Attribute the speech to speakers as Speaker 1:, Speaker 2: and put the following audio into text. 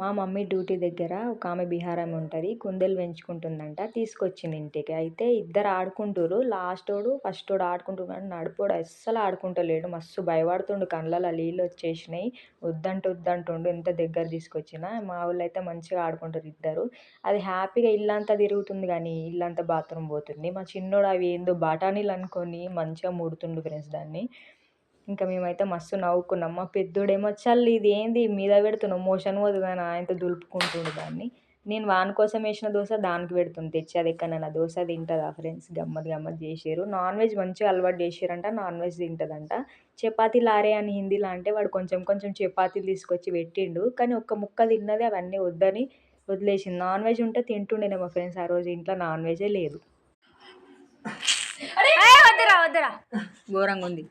Speaker 1: మా mummy duty దగ్గర ఒక ఆమె బిహారం ఉంటుంది, కుందేలు పెంచుకుంటుందంట. తీసుకొచ్చింది ఇంటికి. అయితే ఇద్దరు ఆడుకుంటురు. ఫస్టోడు ఆడుకుంటున్నాడు, నడుపోడు అస్సలు ఆడుకుంటలేడు. మస్తు భయపడుతుండు, కళ్ళలో నీళ్ళు వచ్చేసినాయి. వద్దంటుండు ఎంత దగ్గర తీసుకొచ్చినా. మా వాళ్ళు అయితే మంచిగా ఆడుకుంటారు ఇద్దరు. అది హ్యాపీగా ఇల్లంతా తిరుగుతుంది, కానీ ఇల్లంతా బాత్రూమ్ పోతుంది. మా చిన్నోడు అవి ఏందో బఠానీలు అనుకొని మంచిగా ముడుతుండు ఫ్రెండ్స్ దాన్ని. ఇంకా మేమైతే మస్తు నవ్వుకున్నాం. మా పెద్దోడేమో చల్లి ఇది ఏంది మీద పెడుతున్నావు, మోషన్ పోతుందని ఆయనతో దులుపుకుంటుండు దాన్ని. నేను వాని కోసం వేసిన దోశ దానికి పెడుతుంది తెచ్చి. అది ఎక్కడైనా దోశ తింటుందా ఫ్రెండ్స్? గమ్మత్ చేసారు. నాన్ వెజ్ మంచిగా అలవాటు చేసారంట, నాన్ వెజ్ తింటుందంట. చపాతీ లారే అని హిందీలో అంటే వాడు కొంచెం చపాతీలు తీసుకొచ్చి పెట్టిండు, కానీ ఒక్క ముక్క తిన్నది, అవన్నీ వద్దని వదిలేసింది. నాన్ వెజ్ ఉంటే తింటుండేనేమో ఫ్రెండ్స్. ఆ రోజు ఇంట్లో నాన్ వెజే లేదు. వద్దురా ఘోరంగా ఉంది.